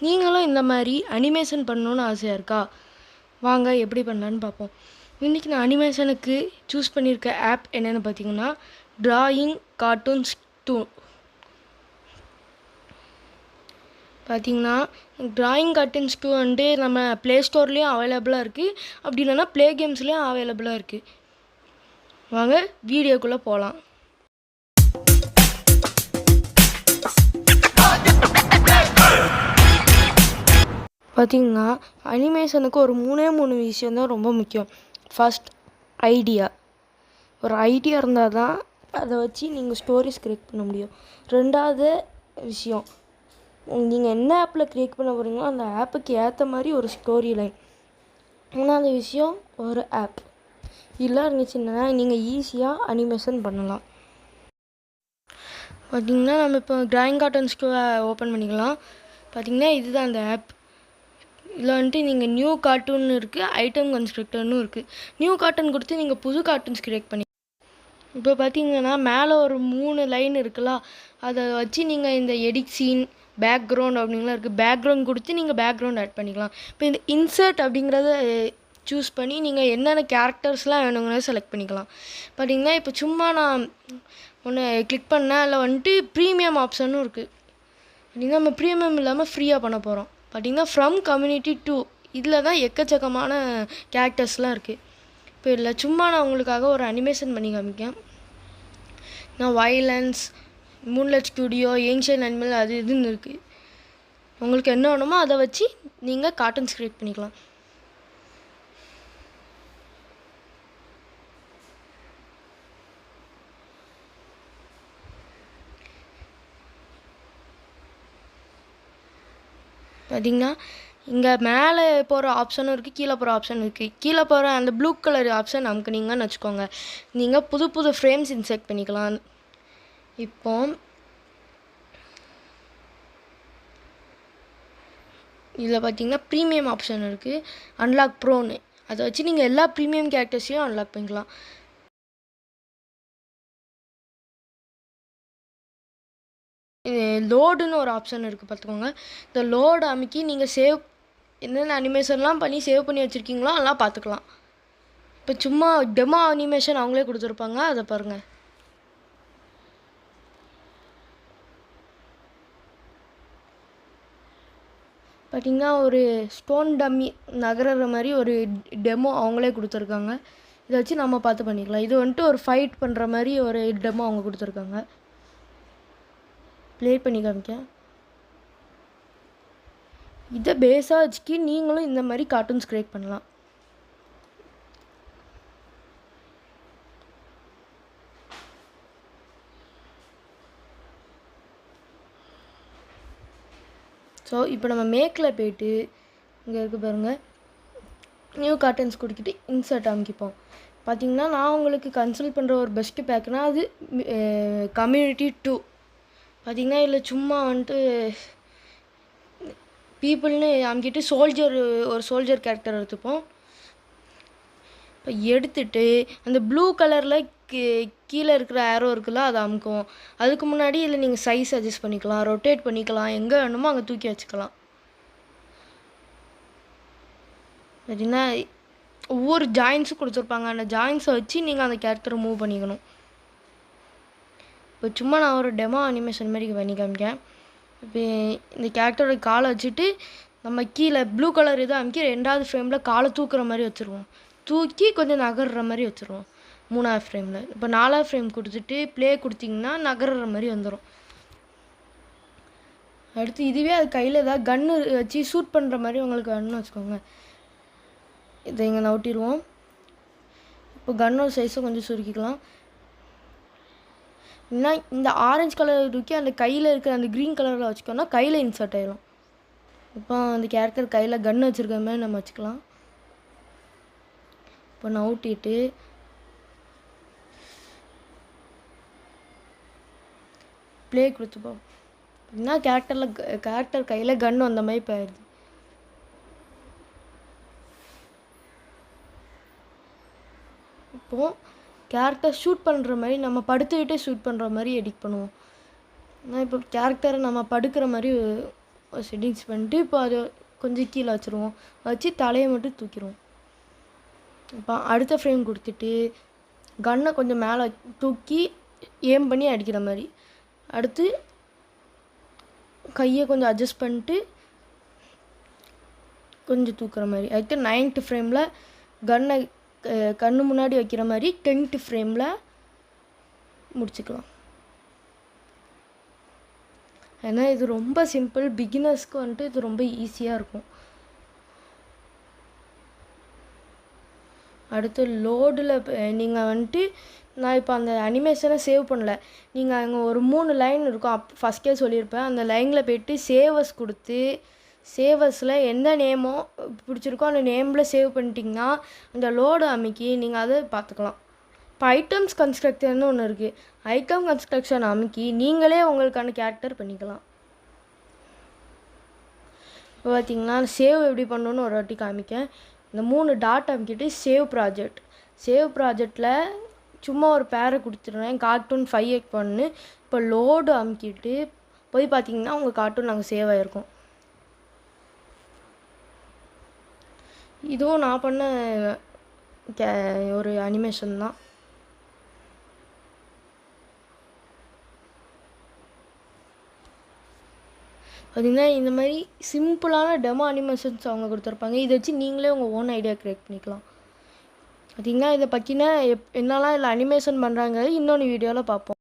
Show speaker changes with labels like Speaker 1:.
Speaker 1: நீங்களும் இந்த மாதிரி அனிமேஷன் பண்ணணுன்னு ஆசையாக இருக்கா? வாங்க எப்படி பண்ணலான்னு பார்ப்போம். இன்றைக்கி நான் அனிமேஷனுக்கு சூஸ் பண்ணியிருக்க ஆப் என்னென்னு பார்த்தீங்கன்னா ட்ராயிங் கார்ட்டூன்ஸ் 2. பார்த்தீங்கன்னா ட்ராயிங் கார்ட்டூன்ஸ் 2 வந்துட்டு நம்ம ப்ளே ஸ்டோர்லேயும் அவைலபிளாக இருக்குது, அப்படி இல்லைன்னா ப்ளே கேம்ஸ்லேயும் அவைலபிளாக இருக்குது. வாங்க வீடியோக்குள்ளே போகலாம். பார்த்திங்கன்னா அனிமேஷனுக்கு ஒரு 3 விஷயந்தான் ரொம்ப முக்கியம். First idea. ஒரு ஐடியா இருந்தால் தான் அதை வச்சு நீங்கள் ஸ்டோரிஸ் க்ரியேட் பண்ண முடியும். ரெண்டாவது விஷயம், நீங்கள் என்ன ஆப்பில் க்ரியேட் பண்ண போகிறீங்களோ அந்த ஆப்புக்கு ஏற்ற மாதிரி ஒரு ஸ்டோரி லைன். மூணாவது விஷயம், ஒரு ஆப் இதெல்லாம் இருந்துச்சுன்னா நீங்கள் ஈஸியாக அனிமேஷன் பண்ணலாம். பார்த்திங்கன்னா நம்ம இப்போ ட்ராயிங் கார்ட்டூன்ஸ்க்கு ஓப்பன் பண்ணிக்கலாம். பார்த்திங்கன்னா இதுதான் அந்த ஆப். இதில் வந்துட்டு நீங்கள் நியூ கார்ட்டூன் இருக்குது, ஐட்டம் கன்ஸ்ட்ரக்டர்னு இருக்குது. நியூ கார்ட்டூன் கொடுத்து நீங்கள் புது கார்ட்டூன்ஸ் க்ரியேட் பண்ணி இப்போ பார்த்தீங்கன்னா மேலே ஒரு 3 லைன் இருக்குல்ல, அதை வச்சு நீங்கள் இந்த எடிட் சீன், பேக்ரவுண்ட் அப்படிங்கலாம் இருக்குது. பேக்ரவுண்ட் கொடுத்து நீங்கள் பேக்ரவுண்ட் ஆட் பண்ணிக்கலாம். இப்போ இந்த இன்சர்ட் அப்படிங்கிறத சூஸ் பண்ணி நீங்கள் என்னென்ன கேரக்டர்ஸ்லாம் வேணுங்கிறத செலக்ட் பண்ணிக்கலாம். பார்த்தீங்கன்னா இப்போ சும்மா நான் ஒன்று கிளிக் பண்ணேன், அதில் வந்துட்டு ப்ரீமியம் ஆப்ஷனும் இருக்குது. அப்படின்னா நம்ம ப்ரீமியம் இல்லாமல் ஃப்ரீயாக பண்ண போகிறோம். பார்த்திங்கன்னா ஃப்ரம் கம்யூனிட்டி 2 இதில் தான் எக்கச்சக்கமான கேரக்டர்ஸ்லாம் இருக்குது. இப்போ இதில் சும்மா நான் உங்களுக்காக ஒரு அனிமேஷன் பண்ணி காமிக்கேன். நான் violence, moonlight studio, ancient animal அது இதுன்னு இருக்குது. உங்களுக்கு என்ன வேணுமோ அதை வச்சு நீங்கள் கார்ட்டூன்ஸ் க்ரியேட் பண்ணிக்கலாம். பார்த்திங்கன்னா இங்கே மேலே போகிற ஆப்ஷனும் இருக்குது, கீழே போகிற ஆப்ஷன் இருக்குது. கீழே போகிற அந்த ப்ளூ கலர் ஆப்ஷன் நமக்கு நீங்கன்னு வச்சுக்கோங்க. நீங்கள் புது புது ஃப்ரேம்ஸ் இன்செர்ட் பண்ணிக்கலாம். இப்போ இதில் பார்த்திங்கன்னா ப்ரீமியம் ஆப்ஷன் இருக்குது, அன்லாக் ப்ரோன்னு. அதை வச்சு நீங்கள் எல்லா ப்ரீமியம் கேரக்டர்ஸையும் அன்லாக் பண்ணிக்கலாம். லோடுன்னு ஒரு ஆப்ஷன் இருக்குது, பார்த்துக்கோங்க. இந்த லோடு அமைக்கி நீங்கள் சேவ் என்னென்ன அனிமேஷன்லாம் பண்ணி சேவ் பண்ணி வச்சுருக்கீங்களோ அதெல்லாம் பார்த்துக்கலாம். இப்போ சும்மா டெமோ அனிமேஷன் அவங்களே கொடுத்துருப்பாங்க, அதை பாருங்கள். பார்த்திங்கன்னா ஒரு ஸ்டோன் டம்மி நகர்ற மாதிரி ஒரு டெமோ அவங்களே கொடுத்துருக்காங்க. இதை வச்சு நம்ம பார்த்து பண்ணிக்கலாம். இது வந்துட்டு ஒரு ஃபைட் பண்ணுற மாதிரி ஒரு டெமோ அவங்க கொடுத்துருக்காங்க. ப்ளே பண்ணி காமிக்க. இதை பேஸாக வச்சுக்கி நீங்களும் இந்த மாதிரி கார்ட்டூன்ஸ் க்ரியேட் பண்ணலாம். ஸோ இப்போ நம்ம மேக்கில் போய்ட்டு இங்கே இருக்க பாருங்கள், நியூ கார்ட்டூன்ஸ் கொடுத்துட்டு இன்சர்ட் அமைக்கிப்போம். பார்த்திங்கன்னா நான் உங்களுக்கு கன்சல்ட் பண்ணுற ஒரு பெஸ்ட்டு பேக்குனால் அது கம்யூனிட்டி 2. பார்த்திங்கன்னா இதில் சும்மா வந்துட்டு பீப்புள்னு அமைக்கிட்டு ஒரு சோல்ஜர் கேரக்டர் எடுத்துப்போம். இப்போ எடுத்துகிட்டு அந்த ப்ளூ கலரில் கீழே இருக்கிற ஏரோ இருக்குல்ல, அதை அமுக்குவோம். அதுக்கு முன்னாடி இதில் நீங்கள் சைஸ் அட்ஜஸ்ட் பண்ணிக்கலாம், ரொட்டேட் பண்ணிக்கலாம், எங்கே வேணுமோ அங்கே தூக்கி வச்சுக்கலாம். பார்த்தீங்கன்னா ஒவ்வொரு ஜாயின்ஸும் கொடுத்துருப்பாங்க, அந்த ஜாயின்ஸை வச்சு நீங்கள் அந்த கேரக்டரை மூவ் பண்ணிக்கணும். இப்போ சும்மா நான் ஒரு டெமோ அனிமேஷன் மாதிரி பண்ணி காமிக்கேன். இப்போ இந்த கேரக்டரோட காலை வச்சுட்டு நம்ம கீழே ப்ளூ கலர் இதை அமைக்கி 2வது ஃப்ரேமில் காலை தூக்குற மாதிரி வச்சுருவோம். தூக்கி கொஞ்சம் நகர்ற மாதிரி வச்சுருவோம் 3வது ஃப்ரேமில். இப்போ 4வது ஃப்ரேம் கொடுத்துட்டு ப்ளே கொடுத்திங்கன்னா நகர்ற மாதிரி வந்துடும். அடுத்து இதுவே அது கையில் ஏதாவது கன்று வச்சு ஷூட் பண்ணுற மாதிரி உங்களுக்கு கன்னு வச்சுக்கோங்க. இதை இங்கே நவுட்டிடுவோம். இப்போ கன்னோட சைஸை கொஞ்சம் சுருக்கிக்கலாம். இல்லைனா இந்த ஆரஞ்சு கலர் தூக்கி அந்த கையில் இருக்கிற அந்த க்ரீன் கலரில் வச்சுக்கோன்னா கையில் இன்சர்ட் ஆகிடும். இப்போ அந்த கேரக்டர் கையில் கன்று வச்சுருக்க மாதிரி நம்ம வச்சுக்கலாம். இப்போ நவுட்டிட்டு ப்ளே கொடுத்துப்போம். அப்படின்னா கேரக்டர் கையில் கன்று வந்த மாதிரி போயிடுது. இப்போது கேரக்டர் ஷூட் பண்ணுற மாதிரி நம்ம படுத்துக்கிட்டே ஷூட் பண்ணுற மாதிரி எடிட் பண்ணுவோம். ஆனால் இப்போ கேரக்டரை நம்ம படுக்கிற மாதிரி செட்டிங்ஸ் பண்ணிட்டு இப்போ அதை கொஞ்சம் கீழே வச்சுருவோம். வச்சு தலையை மட்டும் தூக்கிடுவோம். இப்போ அடுத்த ஃப்ரேம் கொடுத்துட்டு கன்னை கொஞ்சம் மேலே தூக்கி ஏம் பண்ணி அடிக்கிற மாதிரி. அடுத்து கையை கொஞ்சம் அட்ஜஸ்ட் பண்ணிட்டு கொஞ்சம் தூக்குற மாதிரி. அடுத்து 9th ஃப்ரேமில் கன்னை கண்ணு முன்னாடி வைக்கிற மாதிரி 10th ஃப்ரேமில் முடிச்சுக்கலாம். ஏன்னா இது ரொம்ப சிம்பிள், பிகினர்ஸ்க்கு வந்துட்டு இது ரொம்ப ஈஸியாக இருக்கும். அடுத்து லோடில் நீங்கள் வந்துட்டு நான் இப்போ அந்த அனிமேஷனை சேவ் பண்ணல. நீங்கள் அங்கே ஒரு 3 லைன் இருக்கும், ஃபஸ்ட்டே சொல்லியிருப்பேன். அந்த லைனில் போய்ட்டு சேவஸ் கொடுத்து சேவஸில் எந்த நேமோ பிடிச்சிருக்கோ அந்த நேமில் சேவ் பண்ணிட்டிங்கன்னா அந்த லோடு அமைக்கி நீங்கள் அதை பார்த்துக்கலாம். இப்போ ஐட்டம்ஸ் கன்ஸ்ட்ரக்ஷன்னு ஒன்று இருக்குது. ஐட்டம் கன்ஸ்ட்ரக்ஷன் அமைக்கி நீங்களே உங்களுக்கான கேரக்டர் பண்ணிக்கலாம். இப்போ பார்த்திங்கன்னா சேவ் எப்படி பண்ணணுன்னு ஒரு வாட்டி காமிக்கேன். இந்த 3 டாட் அமைக்கிட்டு சேவ் ப்ராஜெக்ட். சேவ் ப்ராஜெக்டில் சும்மா ஒரு பேரை கொடுத்துருவேன், கார்ட்டூன் 5 பண்ணு. இப்போ லோடு அமுக்கிட்டு போய் பார்த்திங்கன்னா உங்கள் கார்ட்டூன் நாங்கள் சேவ் ஆகிருக்கோம். இதுவும் நான் பண்ண ஒரு அனிமேஷன் தான். பார்த்திங்கன்னா இந்த மாதிரி சிம்பிளான டெமோ அனிமேஷன்ஸ் அவங்க கொடுத்துருப்பாங்க. இதை வச்சு நீங்களே உங்கள் ஓன் ஐடியா க்ரியேட் பண்ணிக்கலாம். பார்த்திங்கன்னா இதை பற்றின என்னெல்லாம் இதில் அனிமேஷன் பண்ணுறாங்க இன்னொன்று வீடியோவில் பார்ப்போம்.